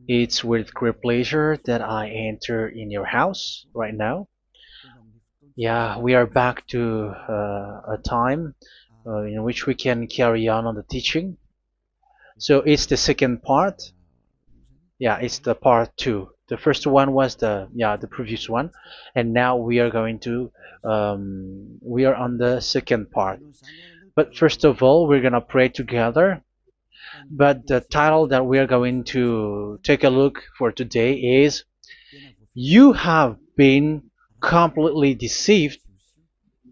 It's with great pleasure that I enter in your house right now. Yeah, we are back to a time in which we can carry on the teaching. So it's the second part. Yeah, it's the part two. The first one was the previous one, and now we are going to we are on the second part. But first of all, we're gonna pray together. But the title that we are going to take a look for today is "You have been completely deceived,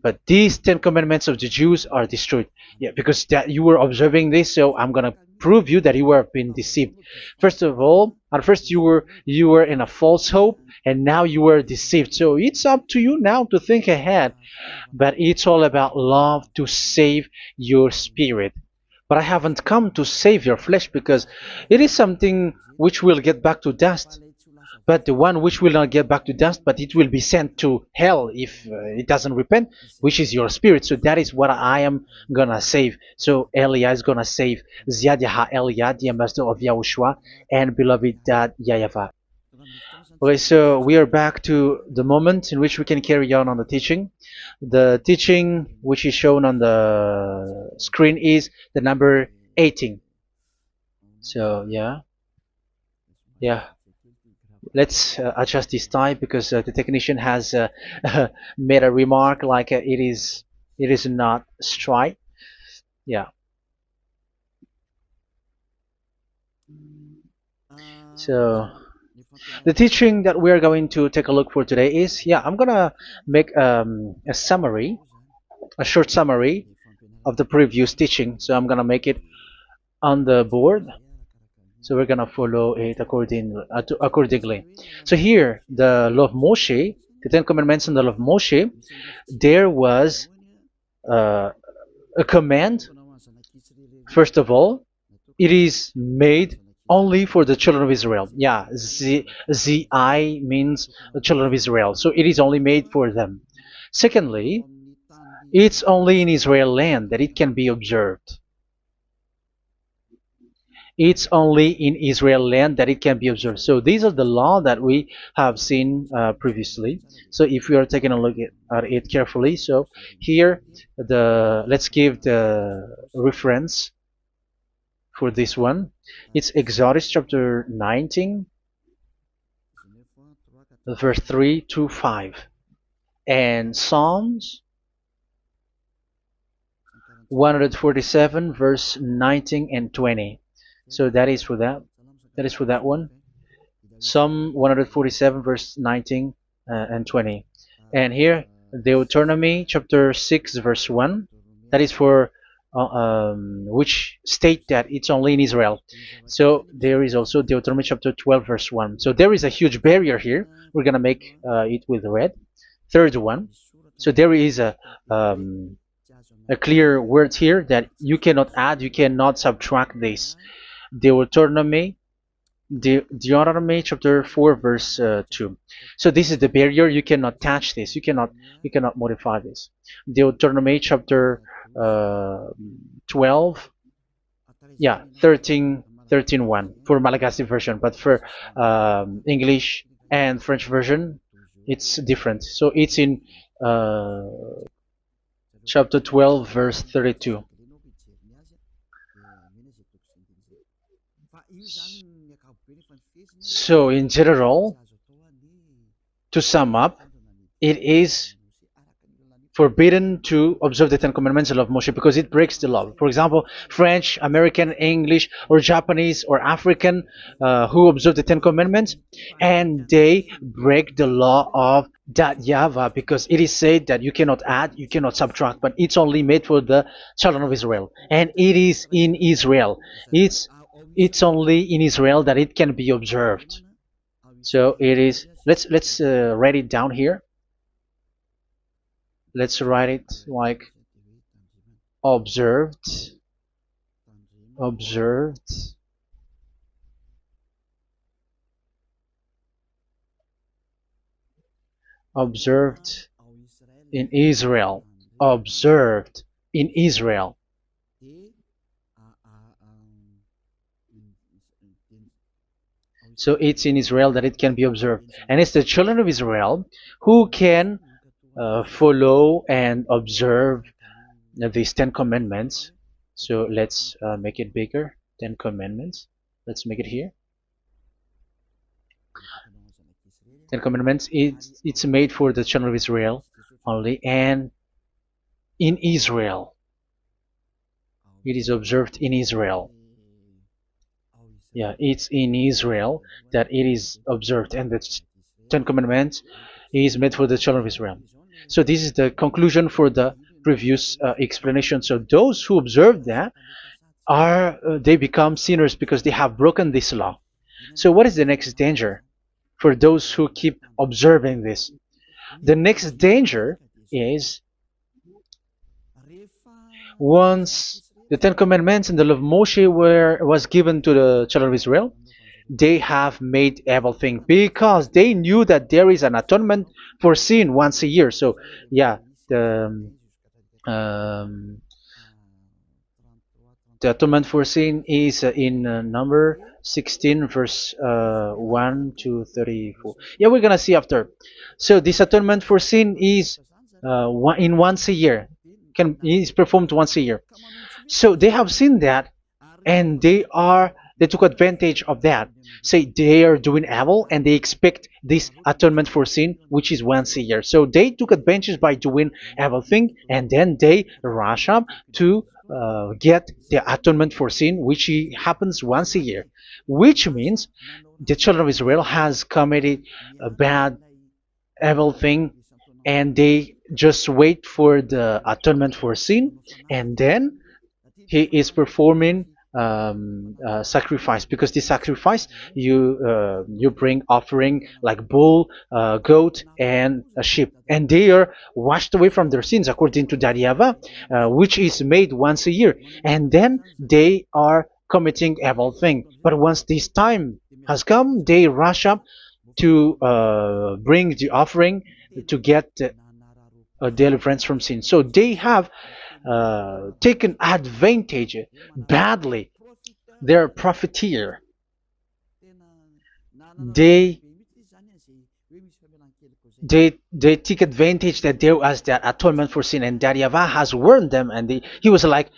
but these Ten Commandments of the Jews are destroyed." Yeah, because that you were observing this, so I'm gonna prove you that you were being deceived. First of all, at first you were in a false hope, and now you were deceived. So it's up to you now to think ahead. But it's all about love to save your spirit. But I haven't come to save your flesh because it is something which will get back to dust. But the one which will not get back to dust, but it will be sent to hell if it doesn't repent, which is your spirit. So that is what I am gonna save. So Elia is gonna save Ziadiha Elia, the ambassador of Yahushua, and beloved dad YAHVAH. Okay, so we are back to the moment in which we can carry on the teaching. The teaching which is shown on the screen is the number 18. So yeah, let's adjust this time because the technician has made a remark like it is not straight. Yeah. So the teaching that we are going to take a look for today is, I'm gonna make a summary, a short summary of the previous teaching. So I'm gonna make it on the board. So we're gonna follow it accordingly. So here, the law of Moshe, the Ten Commandments and the law of Moshe, there was uh, a command. First of all, it is made only for the children of Israel. Yeah, Z I means the children of Israel. So it is only made for them. Secondly, it's only in Israel land that it can be observed. It's only in Israel land that it can be observed. So these are the law that we have seen previously. So if we are taking a look at it carefully, so here let's give the reference for this one. It's Exodus chapter 19, verse 3 to 5, and Psalms 147, verse 19 and 20. So that is for that. That is for that one. Psalm 147, verse 19 and 20. And here, Deuteronomy chapter 6, verse 1. That is for which state that it's only in Israel. So there is also Deuteronomy chapter 12, verse 1. So there is a huge barrier here. We're going to make it with red. Third one. So there is a clear word here that you cannot add, you cannot subtract this. Deuteronomy chapter 4, verse 2. So this is the barrier. You cannot touch this. You cannot modify this. Deuteronomy chapter 12, 13:1 for Malagasy version, but for English and French version, it's different. So it's in chapter 12, verse 32. So in general, to sum up, it is forbidden to observe the Ten Commandments of Moshe because it breaks the law. For example, French, American, English, or Japanese or African who observe the Ten Commandments and they break the law of that YAHVAH because it is said that you cannot add, you cannot subtract, but it's only made for the children of Israel, and it is in Israel. It's only in Israel that it can be observed. So it is. Let's write it down here. Let's write it like observed, observed, observed in Israel, observed in Israel. So it's in Israel that it can be observed. And it's the children of Israel who can follow and observe these 10 commandments. So let's make it bigger. 10 commandments. Let's make it here. 10 commandments. It's made for the children of Israel only, and in Israel. It is observed in Israel. Yeah, it's in Israel that it is observed, and the 10 commandments is made for the children of Israel. So this is the conclusion for the previous explanation. So those who observe that are they become sinners because they have broken this law. So what is the next danger for those who keep observing this? The next danger is once the Ten Commandments and the law of Moshe was given to the children of Israel, they have made everything because they knew that there is an atonement for sin once a year. So yeah, um, the atonement for sin is in number 16 verse 1 to 34. Yeah, we're gonna see after. So this atonement for sin is once a year, is performed once a year. So they have seen that, and they took advantage of that. Say they are doing evil and they expect this atonement for sin, which is once a year. So they took advantage by doing evil thing, and then they rush up to get the atonement for sin, which happens once a year, which means the children of Israel has committed a bad evil thing, and they just wait for the atonement for sin, and then he is performing sacrifice, because the sacrifice you bring offering like bull, goat, and a sheep, and they are washed away from their sins according to that YAHVAH, which is made once a year, and then they are committing evil thing. But once this time has come, they rush up to bring the offering to get deliverance from sin. So they have taken advantage badly. They're profiteer. They they take advantage that there was that atonement for sin, and that YAHVAH has warned them, and he was like,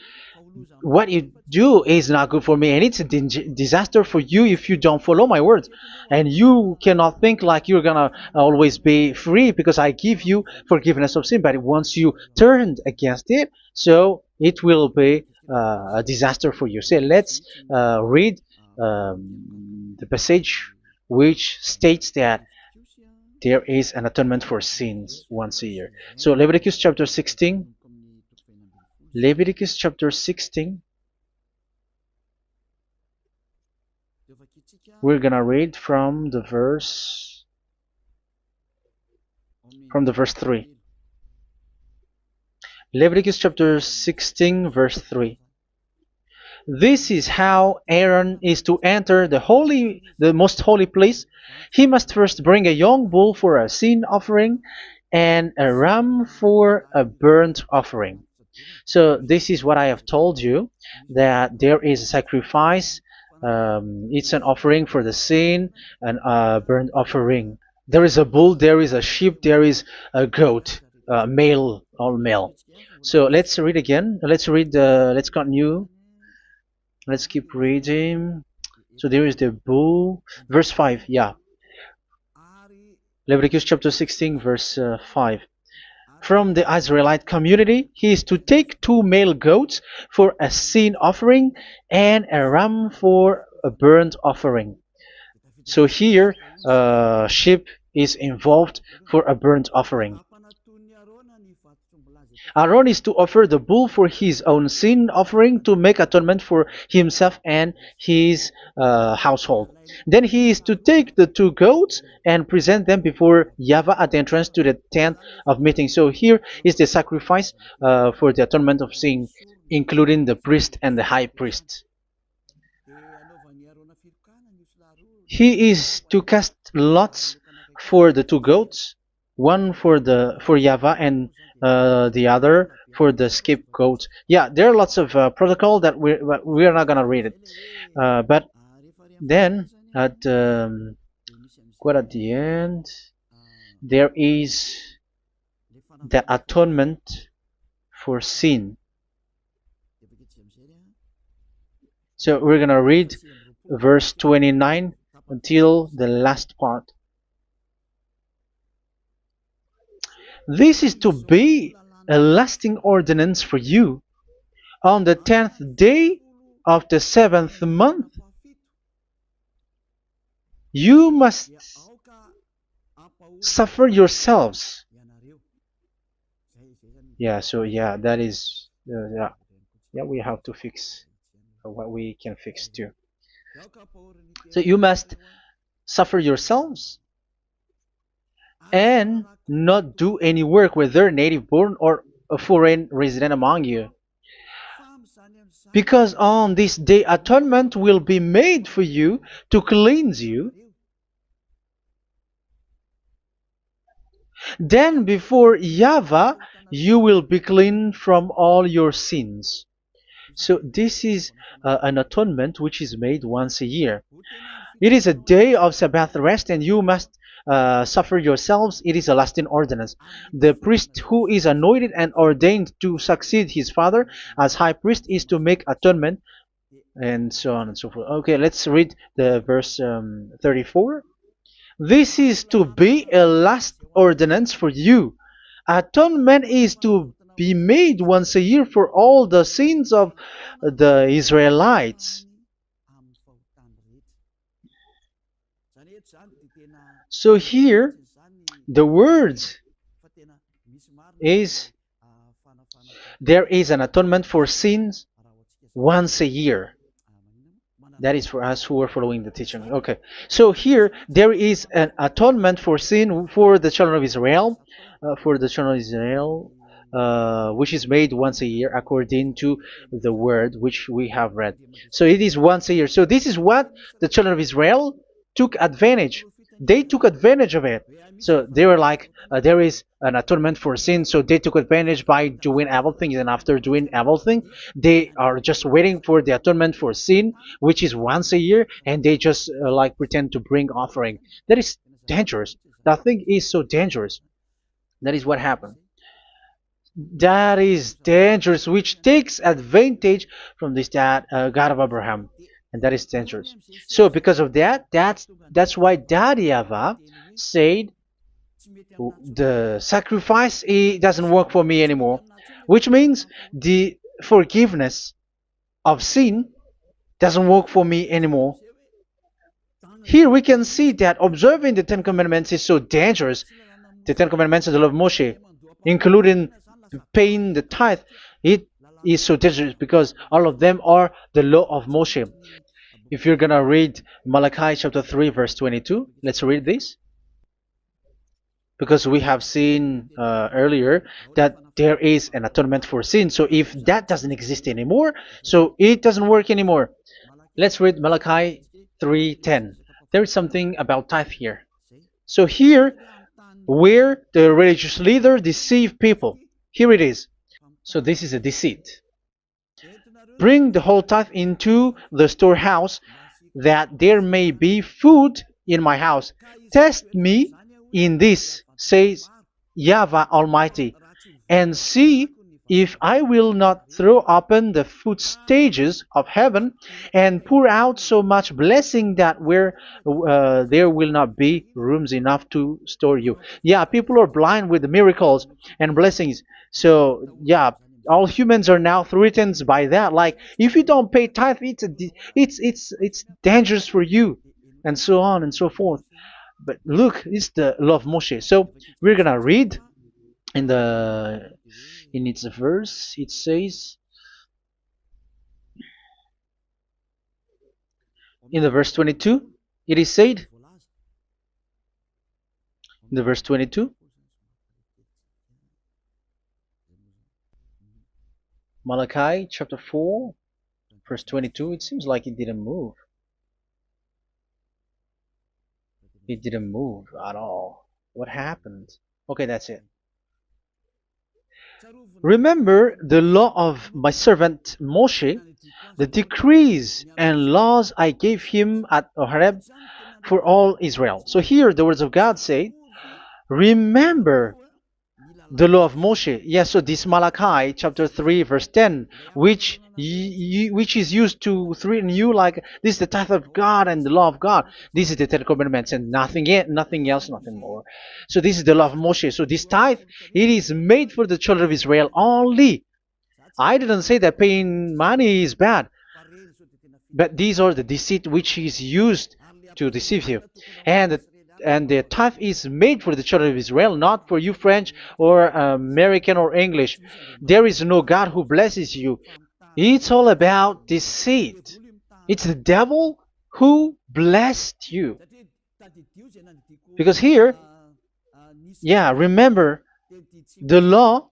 what you do is not good for me, and it's a disaster for you if you don't follow my words, and you cannot think like you're gonna always be free because I give you forgiveness of sin, but once you turned against it, so it will be a disaster for you. So let's read the passage which states that there is an atonement for sins once a year. So Leviticus chapter 16. Leviticus chapter 16. We're gonna read from the verse 3. Leviticus chapter 16 verse 3. This is how Aaron is to enter the most holy place. He must first bring a young bull for a sin offering and a ram for a burnt offering. So this is what I have told you, that there is a sacrifice. It's an offering for the sin, and a burnt offering. There is a bull, there is a sheep, there is a goat, male, all male. So let's read again. Let's continue. Let's keep reading. So there is the bull, verse 5. Yeah, Leviticus chapter 16 verse 5. From the Israelite community, he is to take 2 male goats for a sin offering and a ram for a burnt offering. So here, sheep is involved for a burnt offering. Aaron is to offer the bull for his own sin offering to make atonement for himself and his household. Then he is to take the 2 goats and present them before YAHVAH at the entrance to the tent of meeting. So here is the sacrifice for the atonement of sin, including the priest and the high priest. He is to cast lots for the 2 goats, one for YAHVAH and the other for the scapegoat. Yeah, there are lots of protocol that we are not gonna read it, but then at quite at the end, there is the atonement for sin. So we're gonna read verse 29 until the last part. This is to be a lasting ordinance for you. On the 10th day of the 7th month, you must suffer yourselves. Yeah, so yeah, that is, yeah, we have to fix what we can fix too. So you must suffer yourselves and not do any work, whether native born or a foreign resident among you. Because on this day atonement will be made for you to cleanse you. Then before YAHVAH you will be clean from all your sins. So this is an atonement which is made once a year. It is a day of Sabbath rest, and you must suffer yourselves. It is a lasting ordinance. The priest who is anointed and ordained to succeed his father as high priest is to make atonement, and so on and so forth. Okay, let's read the verse 34. This is to be a last ordinance for you. Atonement is to be made once a year for all the sins of the Israelites. So here, the words is there is an atonement for sins once a year. That is for us who are following the teaching. Okay, so here there is an atonement for sin for the children of Israel, which is made once a year according to the word which we have read. So it is once a year. So this is what the children of Israel took advantage. They took advantage of it. So they were like, there is an atonement for sin, so they took advantage by doing evil things, and after doing evil things, they are just waiting for the atonement for sin, which is once a year, and they just like pretend to bring offering. That is dangerous. That thing is so dangerous. That is what happened. That is dangerous, which takes advantage from this God of Abraham, and that is dangerous. So because of that, that's why Daddy YAHVAH said the sacrifice it doesn't work for me anymore, which means the forgiveness of sin doesn't work for me anymore. Here we can see that observing the Ten Commandments is so dangerous. The Ten Commandments of the law of Moshe, including paying the tithe, it is so dangerous because all of them are the law of Moshe. If you're gonna read Malachi chapter 3 verse 22, let's read this. Because we have seen earlier that there is an atonement for sin. So if that doesn't exist anymore, so it doesn't work anymore. Let's read Malachi 3:10. There is something about tithe here. So here, where the religious leader deceive people, here it is. So this is a deceit. Bring the whole tithe into the storehouse, that there may be food in my house. Test me in this, says YAHVAH Almighty, and see if I will not throw open the food stages of heaven and pour out so much blessing that where there will not be rooms enough to store you. Yeah, people are blind with the miracles and blessings. So yeah, all humans are now threatened by that. Like if you don't pay tithe, it's dangerous for you, and so on and so forth. But look, it's the law of Moshe. So we're gonna read in its verse. It says in the verse 22. It is said in the verse 22. Malachi chapter 4 verse 22. It seems like it didn't move. It didn't move at all. What happened? Okay, that's it. Remember the law of my servant Moshe, the decrees and laws I gave him at Horeb for all Israel. So here the words of God say, remember the law of Moshe. Yes, so this Malachi chapter 3 verse 10, which is used to threaten you like this is the tithe of God and the law of God. This is the Ten Commandments and nothing yet, nothing else, nothing more. So this is the law of Moshe. So this tithe, it is made for the children of Israel only. I didn't say that paying money is bad, but these are the deceit which is used to deceive you. And the tithe is made for the children of Israel, not for you French or American or English. There is no God who blesses you. It's all about deceit. It's the devil who blessed you. Because here, yeah, remember the law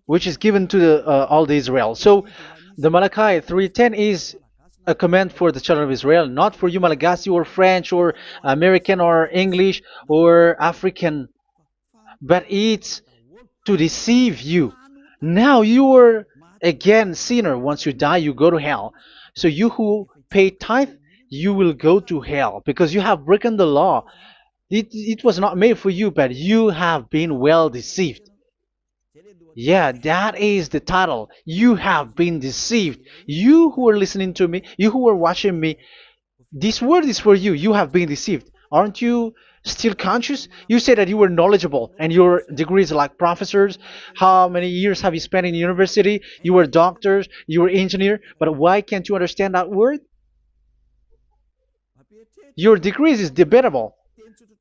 which is given to all the Israel. So the Malachi 3:10 is a command for the children of Israel, not for you Malagasy or French or American or English or African, but it's to deceive you. Now you are again sinner. Once you die, you go to hell. So you who pay tithe, you will go to hell because you have broken the law. It was not made for you, but you have been well deceived. Yeah, that is the title. You have been deceived. You who are listening to me, you who are watching me, this word is for you. You have been deceived. Aren't you still conscious? You say that you were knowledgeable and your degrees like professors. How many years have you spent in university? You were doctors, you were engineer, but why can't you understand that word? Your degrees is debatable.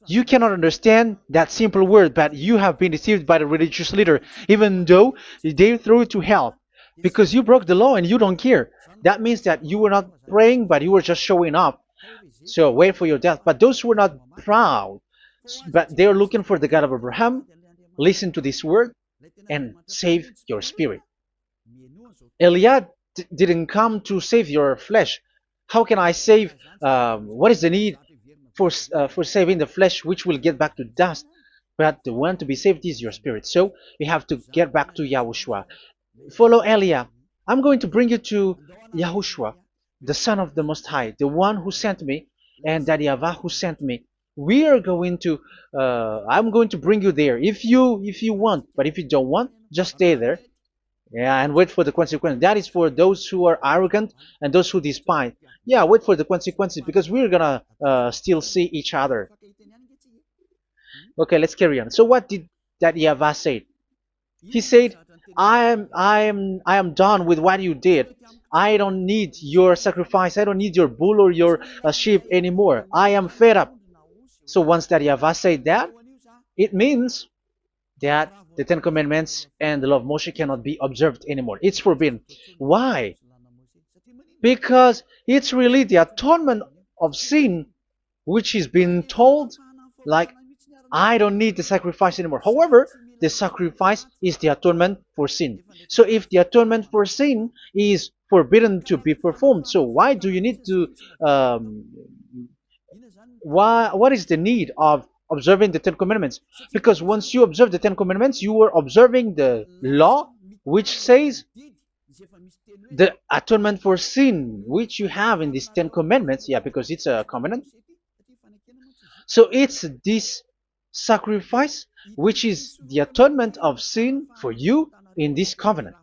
You cannot understand that simple word, but you have been deceived by the religious leader, even though they throw you to hell because you broke the law and you don't care. That means that you were not praying, but you were just showing up. So wait for your death. But those who are not proud, but they are looking for the God of Abraham, listen to this word and save your spirit. Eliad didn't come to save your flesh. How can I save? What is the need for saving the flesh, which will get back to dust? But the one to be saved is your spirit. So we have to get back to YAHOSHUAH. Follow Eliah. I'm going to bring you to YAHOSHUAH, the Son of the Most High, the one who sent me, and that YAHVAH who sent me. We are going to. I'm going to bring you there if you want, but if you don't want, just stay there. Yeah, and wait for the consequence. That is for those who are arrogant and those who despise. Yeah, wait for the consequences because we're gonna still see each other. Okay, let's carry on. So what did that YAHVAH say? He said, I am done with what you did. I don't need your sacrifice. I don't need your bull or your sheep anymore. I am fed up. So once that YAHVAH said that, it means that the Ten Commandments and the law of Moshe cannot be observed anymore. It's forbidden. Why? Because it's really the atonement of sin which is being told, like, I don't need the sacrifice anymore. However, the sacrifice is the atonement for sin. So if the atonement for sin is forbidden to be performed, so why do you need to what is the need of observing the Ten Commandments? Because once you observe the Ten Commandments, you are observing the law which says the atonement for sin which you have in these Ten Commandments. Yeah, because it's a covenant. So it's this sacrifice which is the atonement of sin for you in this covenant.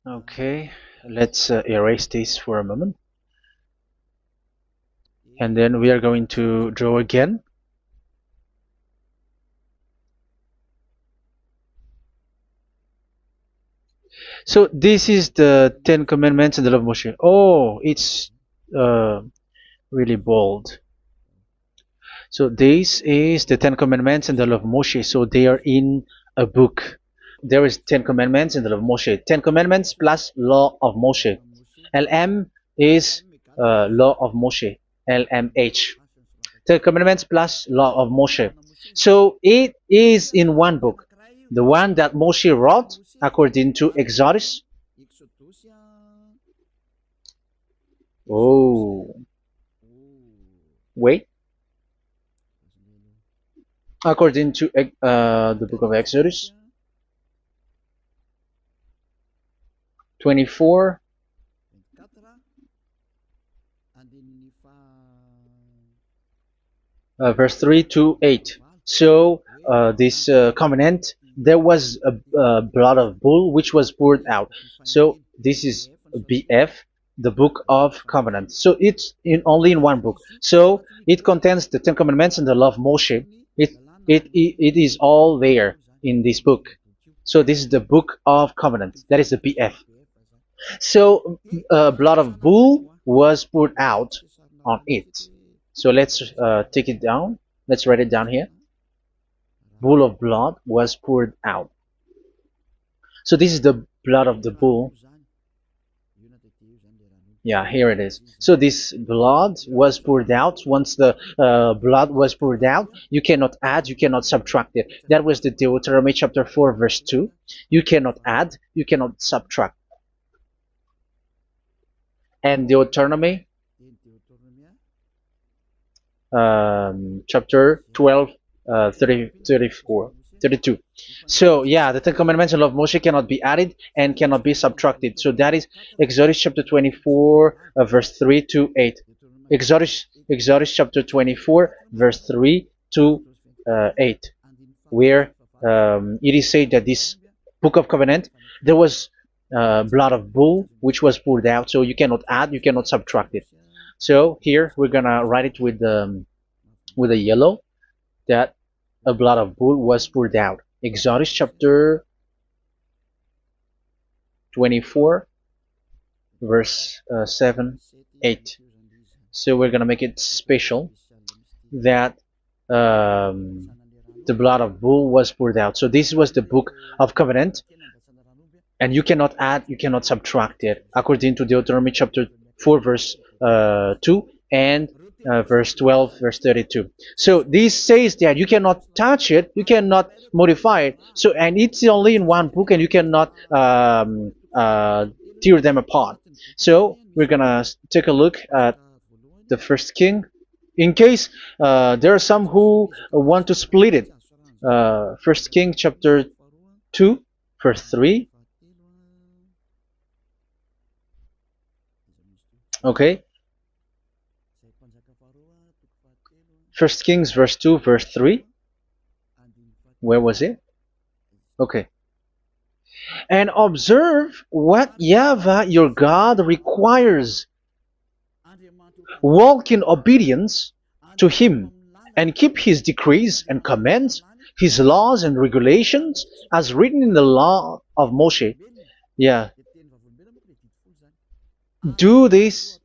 Okay, let's erase this for a moment. And then we are going to draw again. So this is the Ten Commandments and the law of Moshe. Oh, it's really bold. So this is the Ten Commandments and the law of Moshe. So they are in a book. There is Ten Commandments and the law of Moshe. Ten Commandments plus law of Moshe. LM is law of Moshe. LMH. Ten Commandments plus law of Moshe. So it is in one book. The one that Moshe wrote according to Exodus. Oh, wait. According to the book of Exodus. 24, verse 3 to 8. So this covenant, there was a blood of bull which was poured out. So this is BF, the book of covenant. So it's only in one book. So it contains the Ten Commandments and the law of Moshe. It is all there in this book. So this is the book of covenant. That is the BF. So blood of bull was poured out on it. So let's take it down. Let's write it down here. Bull of blood was poured out. So this is the blood of the bull. Yeah, here it is. So this blood was poured out. Once the blood was poured out, you cannot add, you cannot subtract it. That was the Deuteronomy chapter 4, verse 2. You cannot add, you cannot subtract. And Deuteronomy chapter 12, 32. So yeah, the Ten Commandments and law of Moshe cannot be added and cannot be subtracted. So that is Exodus chapter 24, verse 3 to 8. Exodus chapter 24, verse 3 to 8, where it is said that this book of covenant, there was blood of bull which was poured out. So you cannot add, you cannot subtract it. So here we're gonna write it with a yellow, that a blood of bull was poured out. Exodus chapter 24, verse 7, 8. So we're gonna make it special that the blood of bull was poured out. So this was the book of covenant, and you cannot add, you cannot subtract it, according to Deuteronomy chapter 4, verse 2 and verse 12, verse 32. So this says that you cannot touch it, you cannot modify it. So, and it's only in one book, and you cannot tear them apart. So we're gonna take a look at the first king, in case there are some who want to split it. First King chapter 2, verse 3. Okay. First Kings verse 2, verse 3. Where was it? Okay. And observe what YAHVAH your God requires. Walk in obedience to Him, and keep His decrees and commands, His laws and regulations, as written in the law of Moshe. Yeah. Do this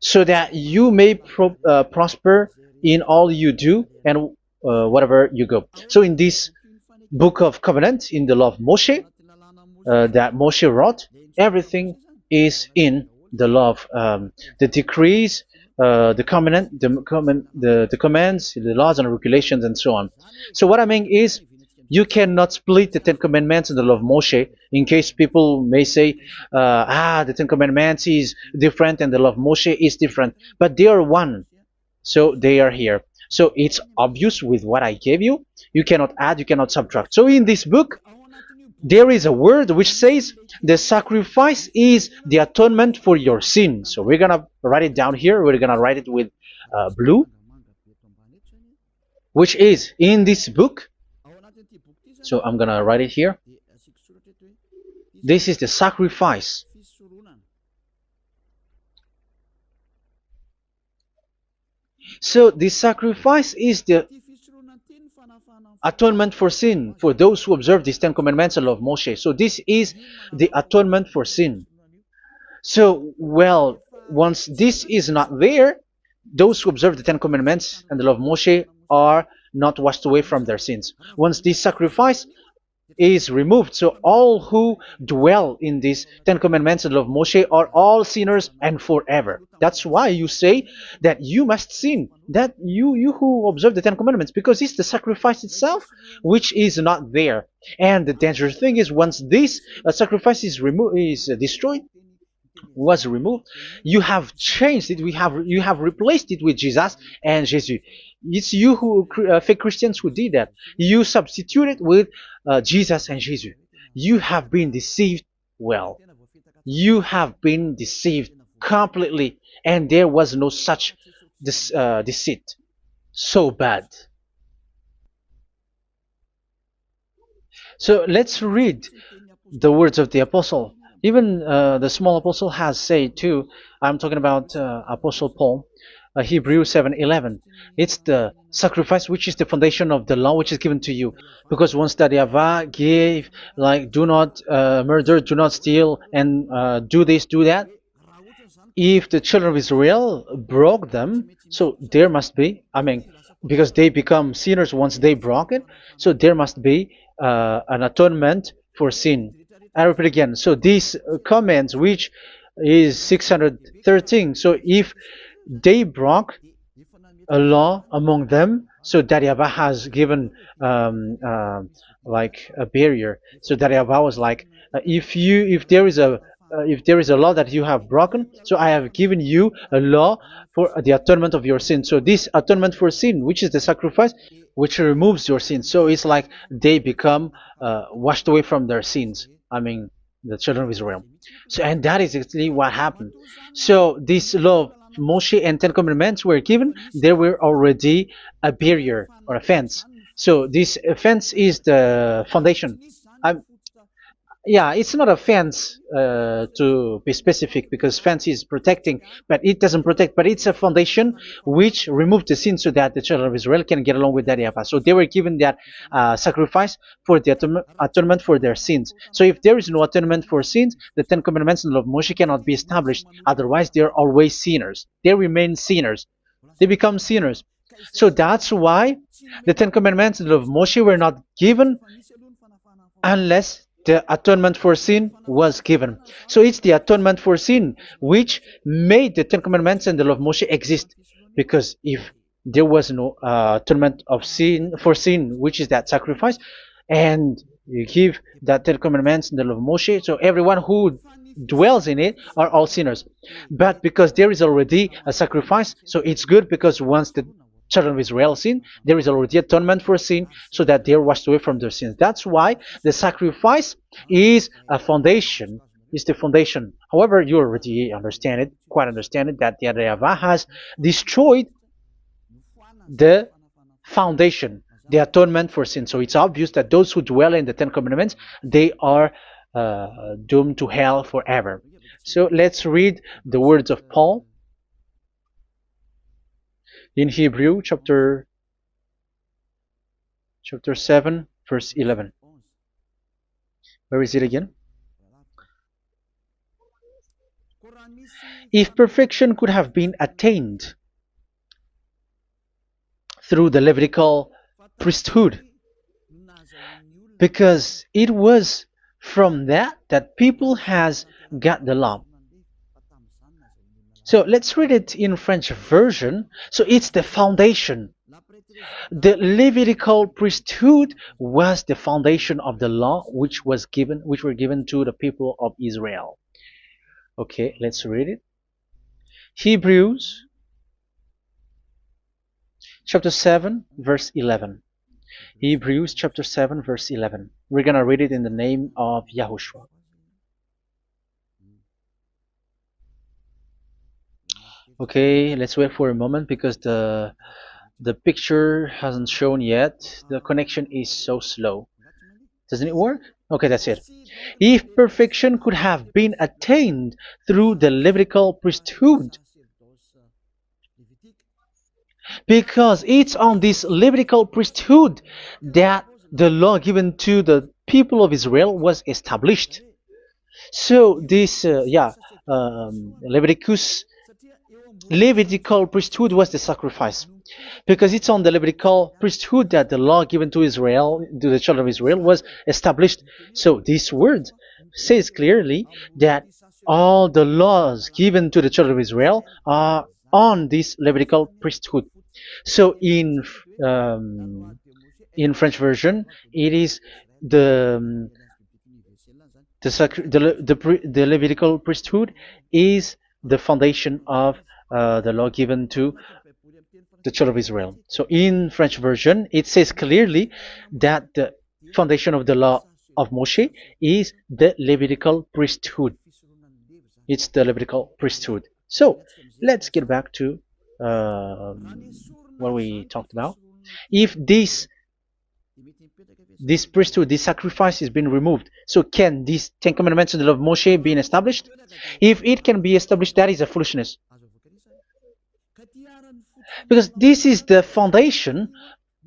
so that you may prosper in all you do and whatever you go. So in this book of covenant, in the law of Moshe, that Moshe wrote, everything is in the law of the decrees, the covenant, the commands, the laws and regulations, and so on. So what I mean is, you cannot split the Ten Commandments and the law of Moshe, in case people may say, the Ten Commandments is different and the law of Moshe is different, but they are one. So they are here. So it's obvious with what I gave you. You cannot add, you cannot subtract. So in this book, there is a word which says the sacrifice is the atonement for your sin. So we're gonna write it down here. We're gonna write it with blue, which is in this book. So I'm gonna write it here. This is the sacrifice. So the sacrifice is the atonement for sin, for those who observe these Ten Commandments and law of Moshe. So this is the atonement for sin. So, well, once this is not there, those who observe the Ten Commandments and the law of Moshe are not washed away from their sins. Once this sacrifice is removed, so all who dwell in these Ten Commandments and law of Moshe are all sinners and forever. That's why you say that you must sin, that you who observe the Ten Commandments, because it's the sacrifice itself which is not there. And the dangerous thing is, once this sacrifice is destroyed, was removed, you have changed it. You have replaced it with Jesus and Jesus. It's you who fake Christians who did that. You substituted with Jesus and Jesus. You have been deceived well. You have been deceived completely, and there was no such deceit. So bad. So let's read the words of the apostle. Even the small apostle has said too. I'm talking about Apostle Paul, Hebrews 7:11. It's the sacrifice which is the foundation of the law which is given to you. Because once that Yahweh gave, like, do not murder, do not steal, and do this, do that. If the children of Israel broke them, so there must be, I mean, because they become sinners once they broke it, so there must be an atonement for sin. I repeat again. So these comments, which is 613, so if they broke a law among them, so that Yahweh has given like a barrier. So that Yahweh was like, if there is a law that you have broken, so I have given you a law for the atonement of your sin. So this atonement for sin, which is the sacrifice, which removes your sins. So it's like they become washed away from their sins. I mean, the children of Israel. So, and that is exactly what happened. So this law of Moshe and Ten Commandments were given. There were already a barrier or a fence. So this fence is the foundation. I'm, yeah, it's not a fence to be specific, because fence is protecting, but it doesn't protect. But it's a foundation which removed the sin so that the children of Israel can get along with that Yahweh. So they were given that sacrifice for the atonement for their sins. So if there is no atonement for sins, the Ten Commandments and the law of Moshe cannot be established. Otherwise, they are always sinners. They remain sinners. They become sinners. So that's why the Ten Commandments and the law of Moshe were not given unless the atonement for sin was given. So it's the atonement for sin which made the Ten Commandments and the law of Moshe exist. Because if there was no atonement of sin for sin, which is that sacrifice, and you give that Ten Commandments and the law of Moshe, so everyone who dwells in it are all sinners. But because there is already a sacrifice, so it's good, because once the children of Israel sin, there is already atonement for sin, so that they are washed away from their sins. That's why the sacrifice is a foundation, is the foundation. However, you already understand it, quite understand it, that the YAHVAH has destroyed the foundation, the atonement for sin. So it's obvious that those who dwell in the Ten Commandments, they are doomed to hell forever. So let's read the words of Paul in Hebrew chapter 7 verse 11. Where is it again? If perfection could have been attained through the Levitical priesthood, because it was from that people has got the law. So let's read it in French version. So it's the foundation. The Levitical priesthood was the foundation of the law which were given to the people of Israel. Okay, let's read it. Hebrews chapter 7 verse 11. Hebrews chapter 7 verse 11. We're going to read it in the name of YAHOSHUAH. Okay, let's wait for a moment, because the picture hasn't shown yet. The connection is so slow. Doesn't it work? Okay, that's it. If perfection could have been attained through the Levitical priesthood, because it's on this Levitical priesthood that the law given to the people of Israel was established. So this, Levitical priesthood was the sacrifice, because it's on the Levitical priesthood that the law given to Israel, to the children of Israel, was established. So this word says clearly that all the laws given to the children of Israel are on this Levitical priesthood. So in French version, it is the Levitical priesthood is the foundation of the law given to the children of Israel. So in French version, it says clearly that the foundation of the law of Moshe is the Levitical priesthood. It's the Levitical priesthood. So let's get back to what we talked about. If this priesthood, this sacrifice is being removed, so can these Ten Commandments and the law of Moshe be established? If it can be established, that is a foolishness. Because this is the foundation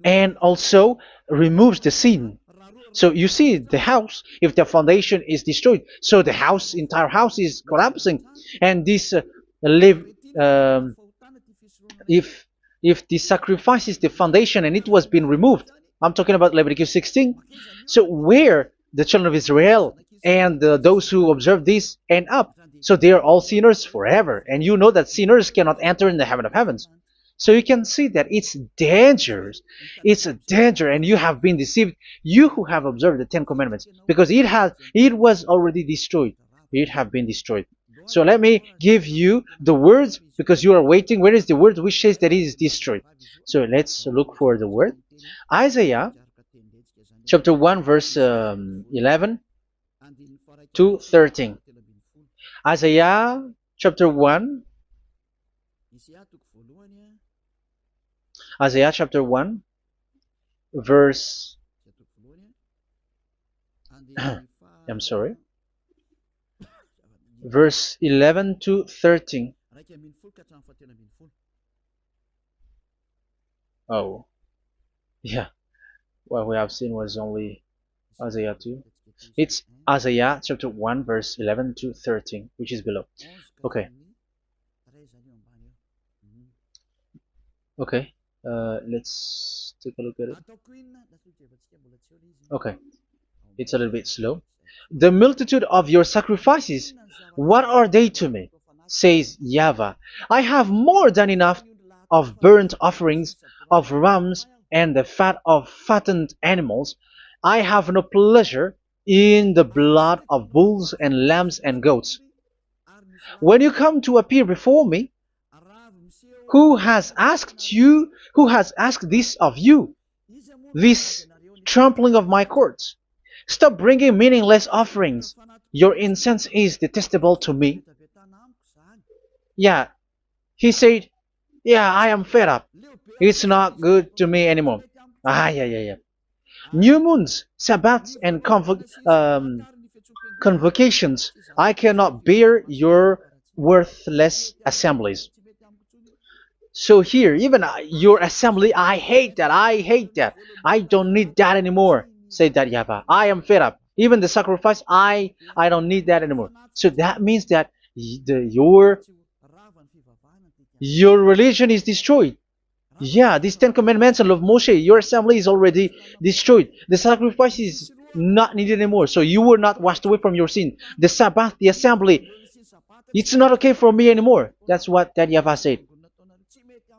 and also removes the sin. So you see the house, if the foundation is destroyed, so the house, entire house is collapsing. And this live, um, if the sacrifice is the foundation and it was being removed, I'm talking about Leviticus 16. So where the children of Israel and those who observe this end up? So they are all sinners forever. And you know that sinners cannot enter in the heaven of heavens. So you can see that it's dangerous. It's a danger, and you have been deceived. You who have observed the Ten Commandments, because it was already destroyed. It have been destroyed. So let me give you the words, because you are waiting. Where is the word which says that it is destroyed? So let's look for the word. Isaiah chapter 1 verse 11 to 13. Isaiah chapter 1. Isaiah chapter 1 verse I'm sorry, verse 11 to 13. Oh, yeah, what we have seen was only Isaiah 2. It's Isaiah chapter 1 verse 11 to 13, which is below. Okay. Okay. Let's take a look at it. Okay. It's a little bit slow. The multitude of your sacrifices, what are they to me? Says YAHVAH. I have more than enough of burnt offerings, of rams, and the fat of fattened animals. I have no pleasure in the blood of bulls and lambs and goats. When you come to appear before me, who has asked this of you, this trampling of my courts? Stop bringing meaningless offerings. Your incense is detestable to me. Yeah, he said, yeah, I am fed up. It's not good to me anymore. Yeah. New moons, Sabbaths, and convocations. I cannot bear your worthless assemblies. So here, even your assembly, I hate that. I hate that. I don't need that anymore. Say that, YAHVAH. I am fed up. Even the sacrifice, I don't need that anymore. So that means that your religion is destroyed. Yeah, these Ten Commandments and of Moshe, your assembly is already destroyed. The sacrifice is not needed anymore. So you were not washed away from your sin. The Sabbath, the assembly, it's not okay for me anymore. That's what that YAHVAH said.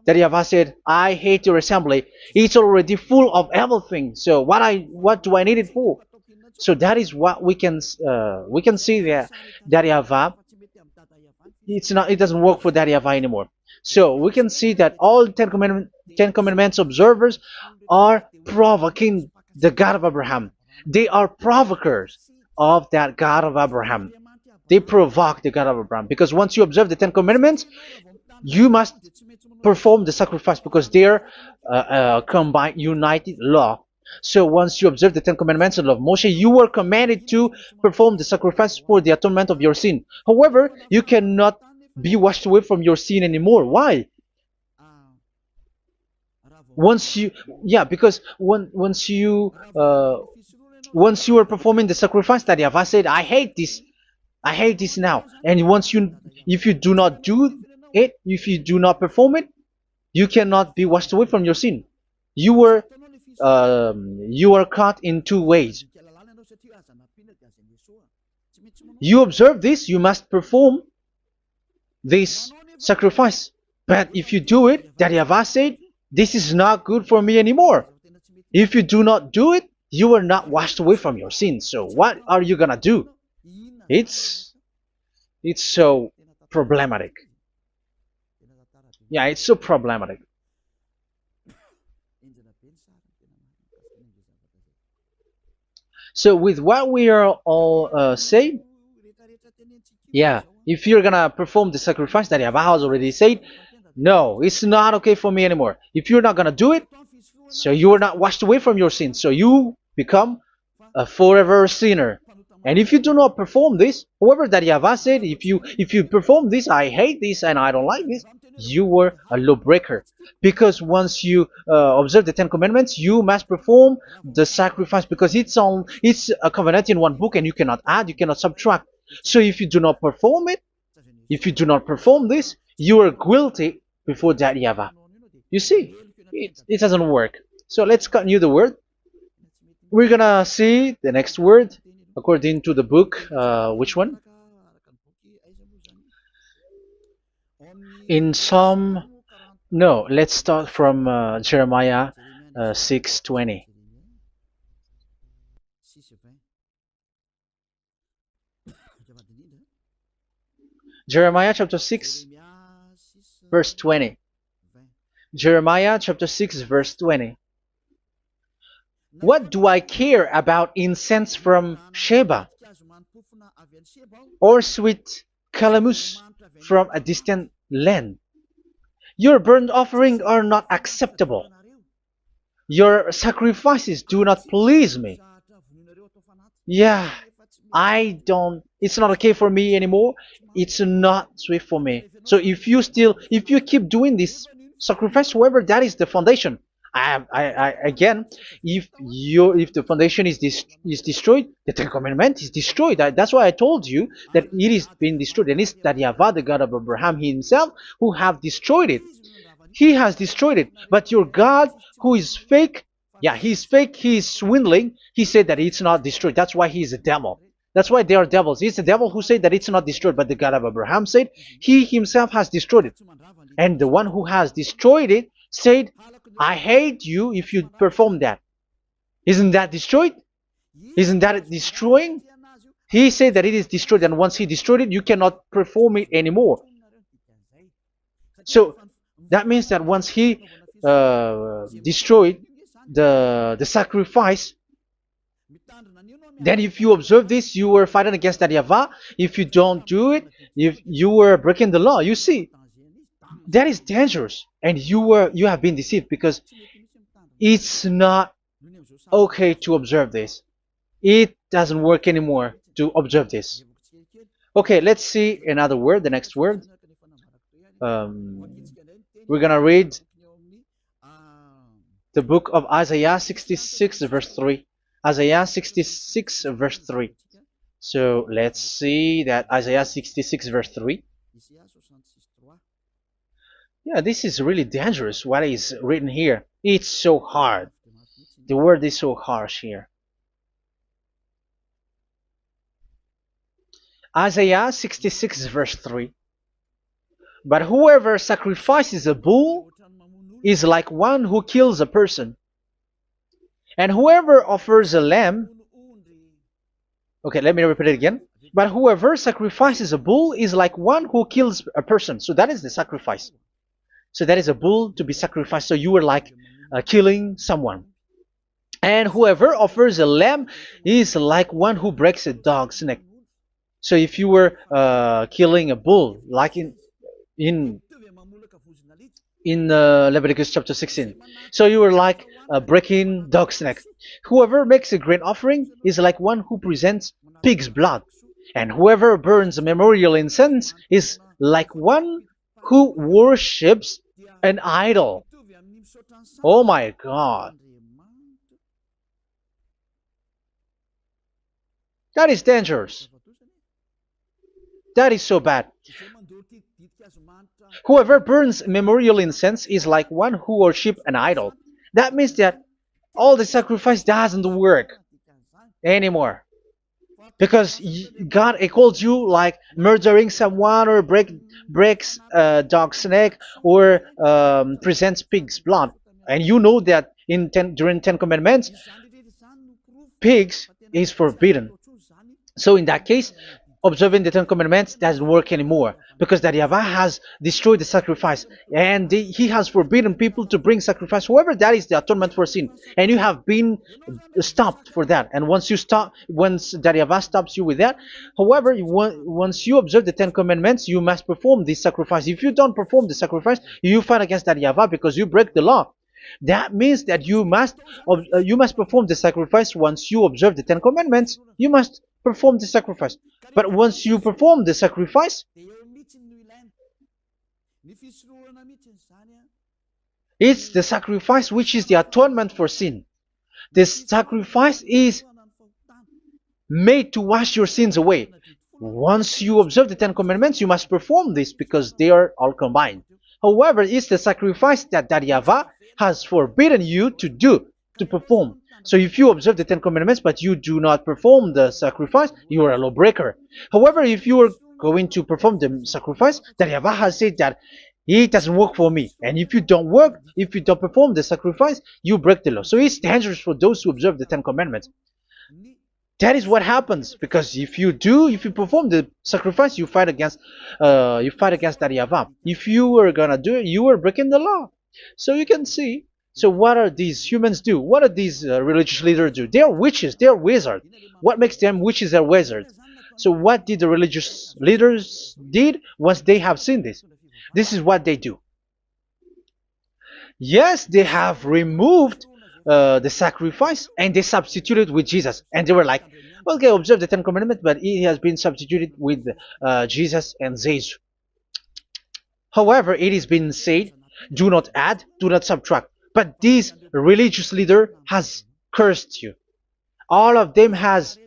That YAHVAH said, I hate your assembly. It's already full of everything. So what do I need it for? So that is what we can see there. That YAHVAH, it doesn't work for that YAHVAH anymore. So we can see that all Ten Commandments observers are provoking the God of Abraham. They are provokers of that God of Abraham. They provoke the God of Abraham, because once you observe the Ten Commandments, you must perform the sacrifice, because they are combined, united law. So once you observe the Ten Commandments and love Moshe, you were commanded to perform the sacrifice for the atonement of your sin. However, you cannot be washed away from your sin anymore. Why? Because once you are performing the sacrifice, that YAHVAH said, I hate this now. And if you do not do it, if you do not perform it, you cannot be washed away from your sin. You are caught in two ways. You observe this, you must perform this sacrifice. But if you do it, that YAHVAH said, this is not good for me anymore. If you do not do it, you are not washed away from your sins. So what are you gonna do? It's so problematic. Yeah, it's so problematic. So with what we are all saying, yeah, if you're gonna perform the sacrifice that YAHVAH has already said, no, it's not okay for me anymore. If you're not gonna do it, so you are not washed away from your sins, so you become a forever sinner. And if you do not perform this, whoever that YAHVAH said, if you perform this, I hate this and I don't like this, you were a lawbreaker. Because once you observe the Ten Commandments, you must perform the sacrifice, because it's a covenant in one book, and you cannot add, you cannot subtract. So if you do not perform it, if you do not perform this, you are guilty before that YAHVAH. You see, it doesn't work. So let's continue the word. We're gonna see the next word according to the book. Which one? In Psalm. No, let's start from Jeremiah 6:20. Jeremiah chapter 6, verse 20. Jeremiah chapter 6, verse 20. What do I care about incense from Sheba, or sweet calamus from a distant land? Your burnt offerings are not acceptable. Your sacrifices do not please me. Yeah, it's not okay for me anymore. It's not sweet for me. So if you keep doing this sacrifice, however, that is the foundation. Again, if the foundation is destroyed, the Ten Commandment is destroyed. That's why I told you that it is being destroyed, and it's that YAHVAH, the God of Abraham himself, who have destroyed it. He has destroyed it. But your God, who is fake, yeah, he's fake, he's swindling. He said that it's not destroyed. That's why he is a devil. That's why they are devils. It's the devil who said that it's not destroyed, but the God of Abraham said he himself has destroyed it. And the one who has destroyed it said, I hate you if you perform that. Isn't that destroyed? Isn't that destroying? He said that it is destroyed, and once he destroyed it, you cannot perform it anymore. So that means that once he destroyed the sacrifice, then if you observe this, you were fighting against that YAHVAH. If you don't do it, if you were breaking the law, you see, that is dangerous, and you have been deceived, because it's not okay to observe this. It doesn't work anymore to observe this. Okay, let's see another word, the next word. We're gonna read the book of Isaiah 66 verse 3. Isaiah 66 verse 3. So let's see that Isaiah 66 verse 3. Yeah, this is really dangerous what is written here. It's so hard. The word is so harsh here. Isaiah 66 verse 3. But whoever sacrifices a bull is like one who kills a person. And whoever offers a lamb... Okay, let me repeat it again. But whoever sacrifices a bull is like one who kills a person. So that is the sacrifice. So that is a bull to be sacrificed. So you were like killing someone. And whoever offers a lamb is like one who breaks a dog's neck. So if you were killing a bull, like in Leviticus chapter 16, so you were like breaking dog's neck. Whoever makes a grain offering is like one who presents pig's blood. And whoever burns a memorial incense is like one who worships an idol. Oh my God. That is dangerous. That is so bad. Whoever burns memorial incense is like one who worships an idol. That means that all the sacrifice doesn't work anymore. Because God calls you like murdering someone, or breaks a dog's neck, or presents pig's blood. And you know that during 10 Commandments, pigs is forbidden. So in that case, observing the Ten Commandments doesn't work anymore because that Yahweh has destroyed the sacrifice and he has forbidden people to bring sacrifice. However, that is the atonement for sin, and you have been stopped for that. And once you stop, once that Yahweh stops you with that, however, once you observe the Ten Commandments, you must perform this sacrifice. If you don't perform the sacrifice, you fight against that Yahweh because you break the law. That means that you must perform the sacrifice. Once you observe the Ten Commandments, you must perform the sacrifice. But once you perform the sacrifice, it's the sacrifice which is the atonement for sin. This sacrifice is made to wash your sins away. Once you observe the Ten Commandments, you must perform this because they are all combined. However, it's the sacrifice that Yahweh has forbidden you to do, to perform. So if you observe the Ten Commandments but you do not perform the sacrifice, you are a lawbreaker. However, if you are going to perform the sacrifice, that Yahweh has said that it doesn't work for me. And if you don't perform the sacrifice, you break the law. So it's dangerous for those who observe the Ten Commandments. That is what happens, because if you perform the sacrifice, you fight against that Yahweh. If you are gonna do it, you are breaking the law. So you can see. So what are these humans do? What are these religious leaders do? They are witches. They are wizards. What makes them witches and wizards? So what did the religious leaders did once they have seen this? This is what they do. Yes, they have removed the sacrifice and they substituted with Jesus, and they were like, okay, observe the Ten Commandments, but it has been substituted with Jesus and Jesus. However, it has been said, do not add, do not subtract. But this religious leader has cursed you. All of them has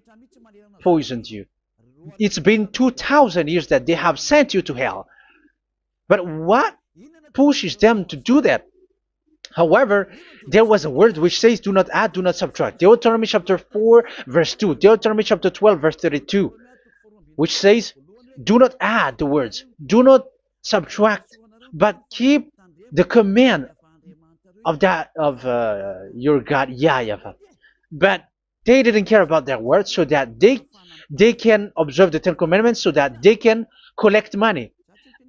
poisoned you. It's been 2,000 years that they have sent you to hell. But what pushes them to do that? However, there was a word which says, do not add, do not subtract. Deuteronomy chapter 4, verse 2. Deuteronomy chapter 12, verse 32. Which says, do not add the words. Do not subtract. But keep the command of your God, YAHVAH. But they didn't care about their words, so that they can observe the Ten Commandments, so that they can collect money.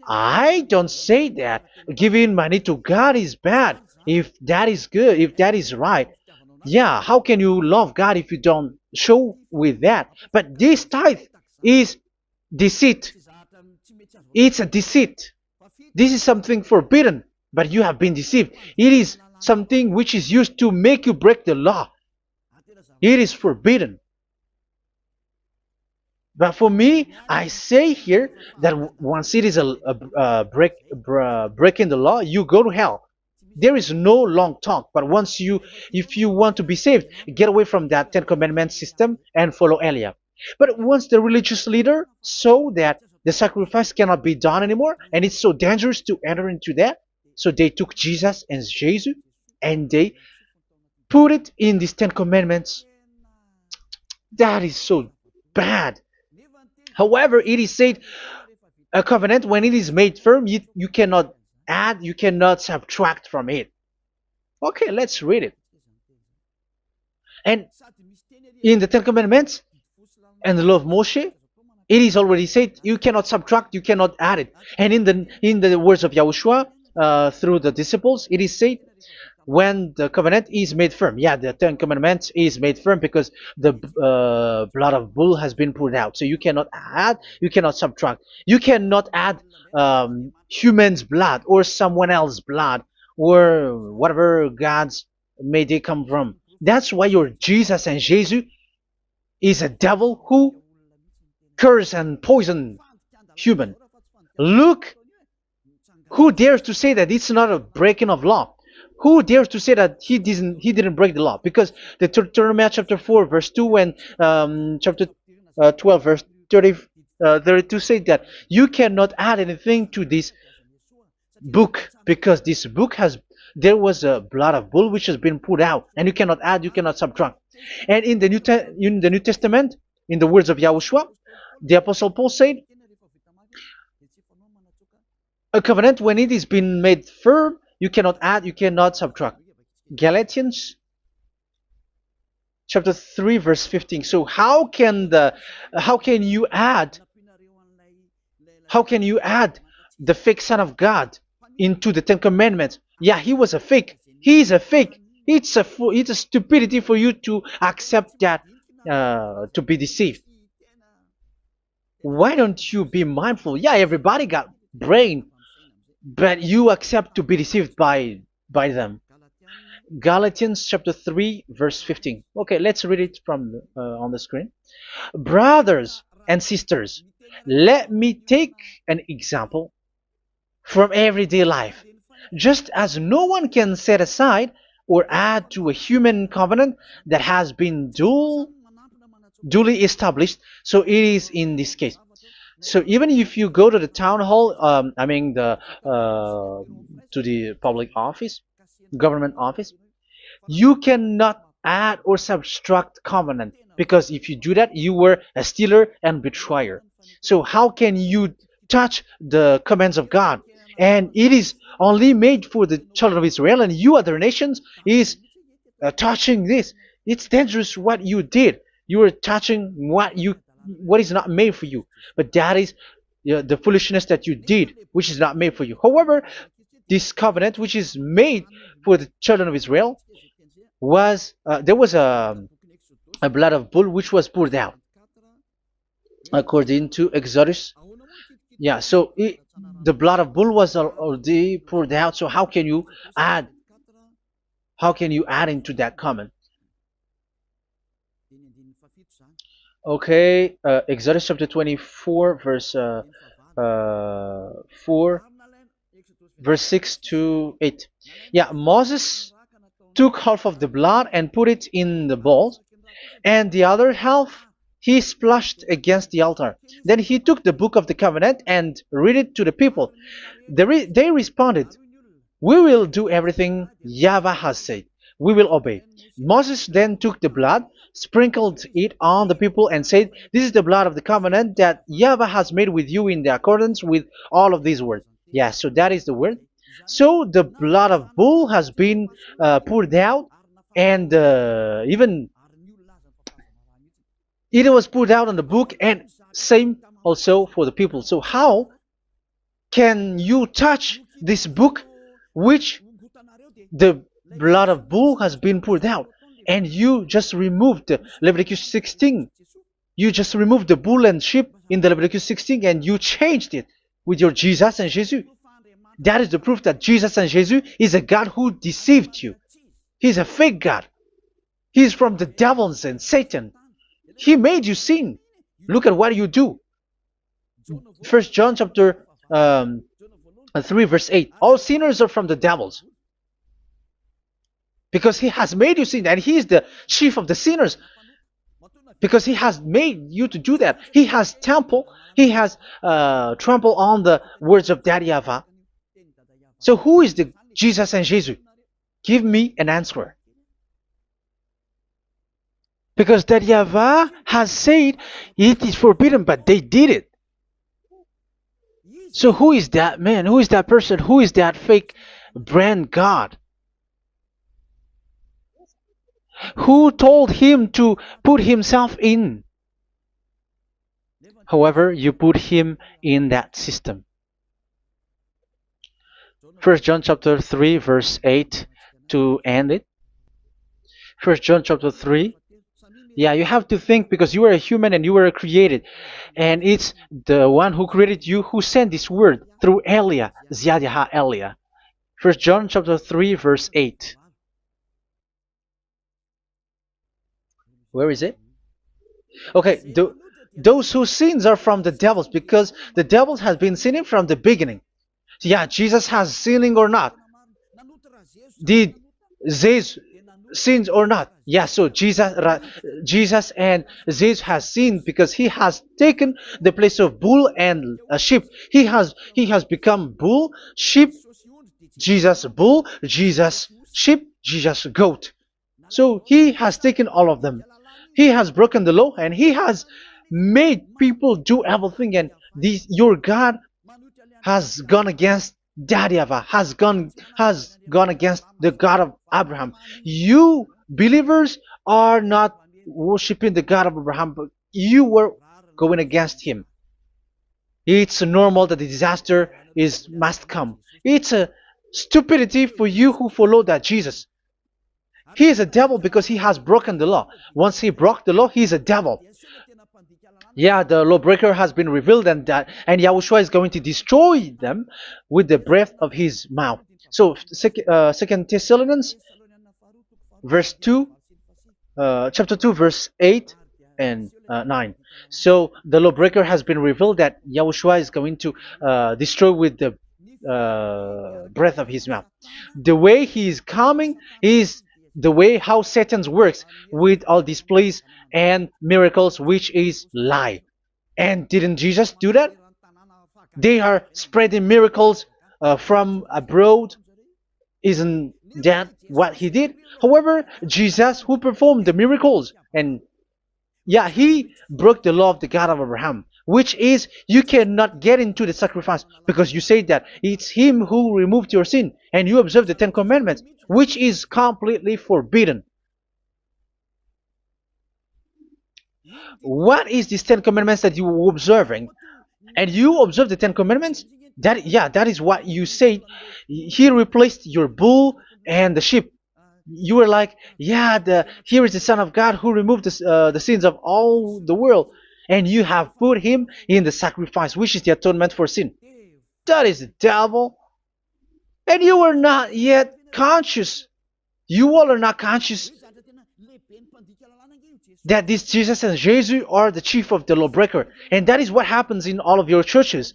I don't say that giving money to God is bad. If that is good, if that is right, yeah, how can you love God if you don't show with that? But this tithe is deceit. It's a deceit. This is something forbidden, but you have been deceived. It is something which is used to make you break the law. It is forbidden. But for me, I say here that once it is breaking the law, you go to hell. There is no long talk. But if you want to be saved, get away from that Ten Commandments system and follow Eliab. But once the religious leader saw that the sacrifice cannot be done anymore, and it's so dangerous to enter into that, so they took Jesus and Jesus and they put it in these Ten Commandments. That is so bad. However, it is said, a covenant, when it is made firm, you cannot add, you cannot subtract from it. Okay, let's read it. And in the Ten Commandments and the law of Moshe, it is already said, you cannot subtract, you cannot add it. And in the words of YAHOSHUAH, through the disciples, it is said, when the covenant is made firm. Yeah, the Ten Commandments is made firm because the blood of bull has been poured out. So you cannot add, you cannot subtract. You cannot add human's blood or someone else's blood or whatever gods may they come from. That's why your Jesus and Jesus is a devil who curse and poison human. Look, who dares to say that it's not a breaking of law? Who dares to say that he didn't break the law? Because the Deuteronomy chapter 4 verse 2 and chapter 12 verse 32 say that you cannot add anything to this book, because this book there was a blood of bull which has been put out, and you cannot add, you cannot subtract. And in the New Testament, in the words of YAHOSHUAH, the Apostle Paul said, a covenant, when it is been made firm, you cannot add, you cannot subtract. Galatians chapter 3 verse 15. So how can you add How can you add the fake Son of God into the Ten Commandments? Yeah, he was a fake. He is a fake. It's a stupidity for you to accept that, to be deceived. Why don't you be mindful? Yeah, everybody got brain, but you accept to be deceived by them. Galatians chapter 3 verse 15. Okay, let's read it from on the screen. Brothers and sisters, let me take an example from everyday life. Just as no one can set aside or add to a human covenant that has been duly established, so it is in this case. So even if you go to the town hall, I mean to the public office, government office, you cannot add or subtract covenant, because if you do that, you were a stealer and betrayer. So how can you touch the commands of God? And it is only made for the children of Israel, and you other nations is touching this. It's dangerous what you did. You are touching what is not made for you. But that is the foolishness that you did, which is not made for you. However, this covenant, which is made for the children of Israel, was there was a blood of bull which was poured out according to Exodus. Yeah, so the blood of bull was already poured out. So add how can you add into that comment? Okay, Exodus chapter 24 verse 4, verse 6 to 8. Yeah, Moses took half of the blood and put it in the bowl, and the other half he splashed against the altar. Then he took the book of the covenant and read it to the people. They responded, "We will do everything YAHVAH has said. We will obey." Moses then took the blood, sprinkled it on the people, and said, "This is the blood of the covenant that YAHVAH has made with you in the accordance with all of these words." Yeah, so that is the word. So the blood of bull has been poured out, and even it was poured out on the book, and same also for the people. So how can you touch this book which the blood of bull has been poured out, and you just removed Leviticus 16? You just removed the bull and sheep in the Leviticus 16, and you changed it with your Jesus and Jesus. That is the proof that Jesus and Jesus is a God who deceived you. He's a fake God. He's from the devils and Satan. He made you sin. Look at what you do. First John chapter 3 verse 8. All sinners are from the devils, because he has made you sin, and he is the chief of the sinners, because he has made you to do that. He has trampled on the words of Daddy Ava. So who is the Jesus and Jesus? Give me an answer. Because Daddy Ava has said it is forbidden, but they did it. So who is that man? Who is that person? Who is that fake brand God? Who told him to put himself in? However, you put him in that system. First John chapter 3 verse 8 to end it. First John chapter 3. Yeah, you have to think, because you are a human and you were created. And it's the one who created you who sent this word through Elia, Ziadiha Elia. First John chapter 3 verse 8. Where is it? Okay, those whose sins are from the devils, because the devil has been sinning from the beginning. So yeah, Jesus has sinning or not? Did Zeus sins or not? Yeah, so Jesus and Zeus has sinned, because he has taken the place of bull and a sheep. He has become bull, sheep, Jesus bull, Jesus sheep, Jesus goat. So he has taken all of them. He has broken the law, and he has made people do everything. And your God has gone against Dadiava, has gone against the God of Abraham. You believers are not worshiping the God of Abraham, but you were going against him. It's normal that the disaster is must come. It's a stupidity for you who follow that Jesus. He is a devil because he has broken the law. Once he broke the law, he is a devil. Yeah, the lawbreaker has been revealed, and Yahushua is going to destroy them with the breath of his mouth. So, Second Thessalonians, verse 2, chapter 2, verse 8 and 9. So the lawbreaker has been revealed that Yahushua is going to destroy with the breath of his mouth. The way he is coming is the way how Satan works with all displays and miracles, which is lie. And didn't Jesus do that? They are spreading miracles from abroad. Isn't that what he did? However, Jesus, who performed the miracles, and yeah, he broke the law of the God of Abraham, which is you cannot get into the sacrifice because you say that it's him who removed your sin and you observe the Ten Commandments, which is completely forbidden. What is these Ten Commandments that you were observing? And you observe the Ten Commandments? That is what you said. He replaced your bull and the sheep. You were like, yeah, here is the Son of God who removed the sins of all the world, and you have put him in the sacrifice, which is the atonement for sin. That is the devil, and you are not yet conscious. You all are not conscious that this Jesus and Jesus are the chief of the lawbreaker, and that is what happens in all of your churches.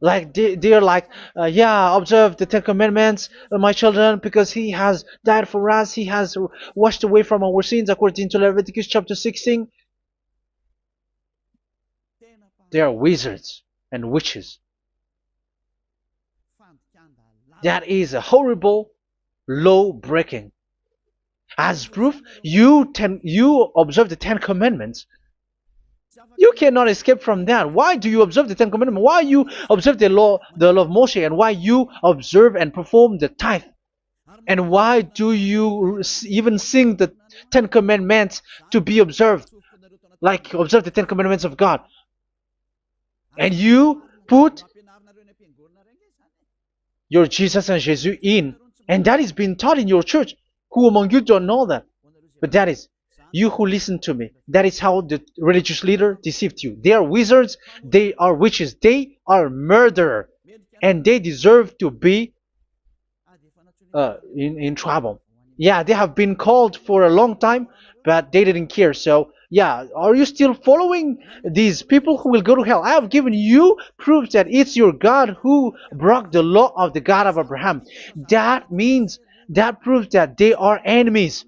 Like they're like, yeah, observe the Ten Commandments, my children, because he has died for us. He has washed away from our sins, according to Leviticus chapter 16. They are wizards and witches. That is a horrible law breaking. As proof, you observe the Ten Commandments. You cannot escape from that. Why do you observe the Ten Commandments? Why you observe the law of Moshe, and why you observe and perform the tithe? And why do you even sing the Ten Commandments to be observed? Like observe the Ten Commandments of God. And you put your Jesus and Jesus in. And that is being taught in your church. Who among you don't know that? But that is you who listen to me. That is how the religious leader deceived you. They are wizards. They are witches. They are murderers. And they deserve to be in trouble. Yeah, they have been called for a long time, but they didn't care. So, yeah, are you still following these people who will go to hell? I have given you proof that it's your God who broke the law of the God of Abraham. That proves that they are enemies.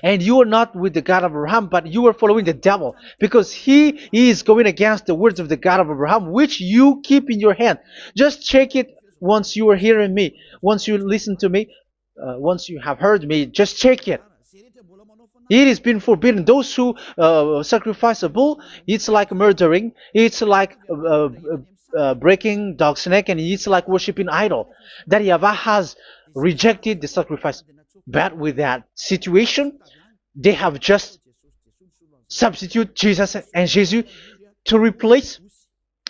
And you are not with the God of Abraham, but you are following the devil, because he is going against the words of the God of Abraham, which you keep in your hand. Just check it once you are hearing me, once you listen to me, once you have heard me, just check it. It has been forbidden. Those who sacrifice a bull, it's like murdering, it's like breaking dog's neck, and it's like worshiping idol. That YAHVAH has rejected the sacrifice. But with that situation, they have just substitute Jesus and Jesus to replace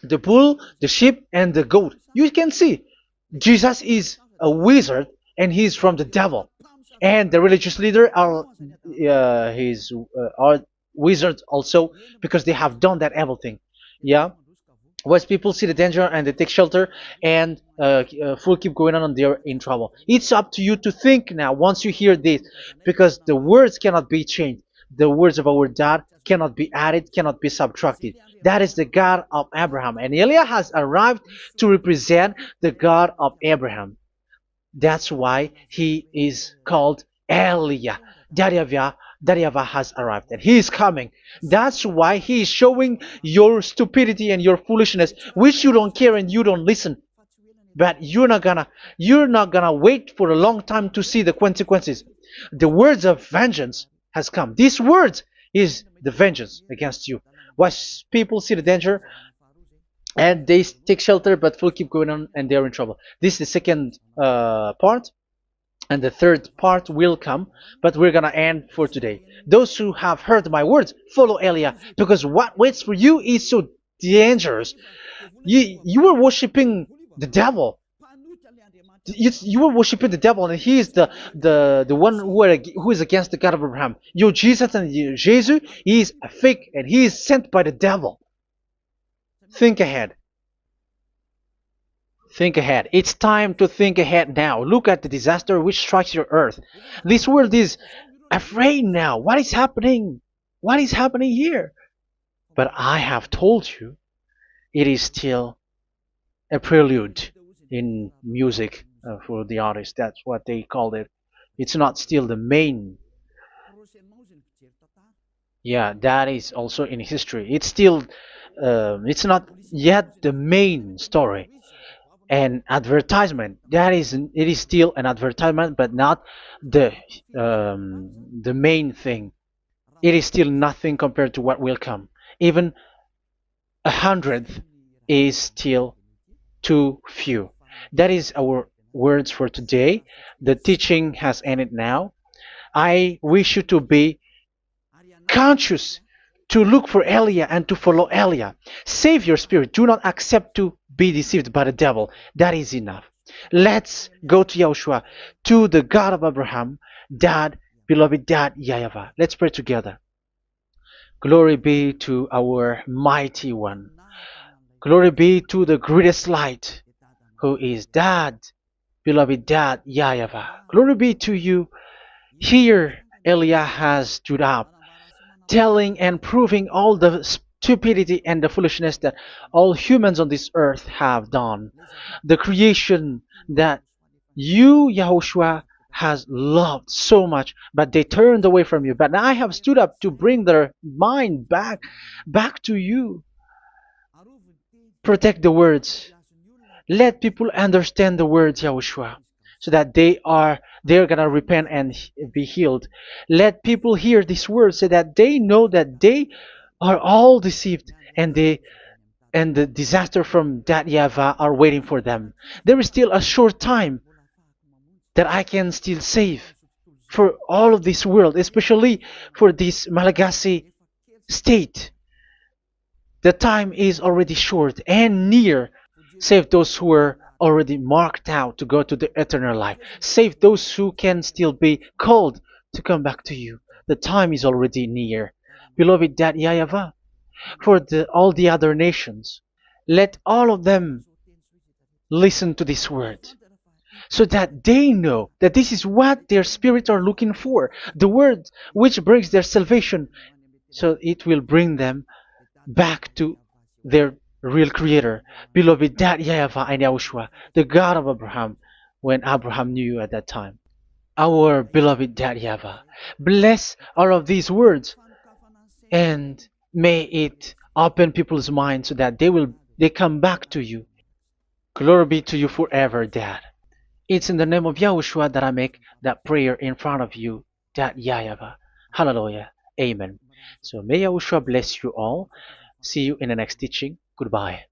the bull, the sheep, and the goat. You can see Jesus is a wizard and he's from the devil, and the religious leader are wizards also, because they have done that evil thing. Yeah. Once people see the danger and they take shelter, and full keep going on, and they're in trouble. It's up to you to think now once you hear this, because the words cannot be changed. The words of our God cannot be added, cannot be subtracted. That is the God of Abraham, and Eliah has arrived to represent the God of Abraham. That's why he is called Eliah. YAHVAH has arrived, and he is coming. That's why he is showing your stupidity and your foolishness, which you don't care and you don't listen. But you're not gonna wait for a long time to see the consequences. The words of vengeance has come. These words is the vengeance against you. Once people see the danger and they take shelter, but will keep going on, and they're in trouble. This is the second part. And the third part will come, but we're gonna end for today. Those who have heard my words, follow Eliah, because what waits for you is so dangerous. You were worshiping the devil. You were worshiping the devil, and he is the one who is against the God of Abraham. Your Jesus and your Jesus, he is a fake, and he is sent by the devil. Think ahead. Think ahead. It's time to think ahead now. Look at the disaster which strikes your earth. This world is afraid now. What is happening? What is happening here? But I have told you, it is still a prelude in music for the artist. That's what they called it. It's not still the main. Yeah, that is also in history. It's still, it's not yet the main story. An advertisement, that is, it is still an advertisement, but not the the main thing. It is still nothing compared to what will come. Even a hundredth is still too few. That is our words for today. The teaching has ended now. I wish you to be conscious, to look for Elia and to follow Elia. Save your spirit. Do not accept to be deceived by the devil. That is enough. Let's go to Yahushua, to the God of Abraham, Dad, beloved Dad, YAHVAH. Let's pray together. Glory be to our mighty one. Glory be to the greatest light, who is Dad, beloved Dad, YAHVAH. Glory be to you. Here, Elia has stood up, telling and proving all the stupidity and the foolishness that all humans on this earth have done. The creation that you, Yahushua, has loved so much, but they turned away from you. But I have stood up to bring their mind back to you. Protect the words. Let people understand the words, Yahushua, so that they're gonna repent and be healed. Let people hear these words so that they know that they are all deceived, and the disaster from that YAHVAH are waiting for them. There is still a short time that I can still save for all of this world, especially for this Malagasy state. The time is already short and near. Save those who are already marked out to go to the eternal life. Save those who can still be called to come back to you. The time is already near. Beloved Dad YAHVAH, for all the other nations, let all of them listen to this word, so that they know that this is what their spirits are looking for, the word which brings their salvation, so it will bring them back to their real creator, beloved Dad YAHVAH and Yahushua, the God of Abraham, when Abraham knew you at that time. Our beloved Dad YAHVAH, bless all of these words, and may it open people's minds so that they come back to you. Glory be to you forever, Dad. It's in the name of Yahushua that I make that prayer in front of you, Dad YAHVAH. Hallelujah. Amen. So may Yahushua bless you all. See you in the next teaching. Goodbye.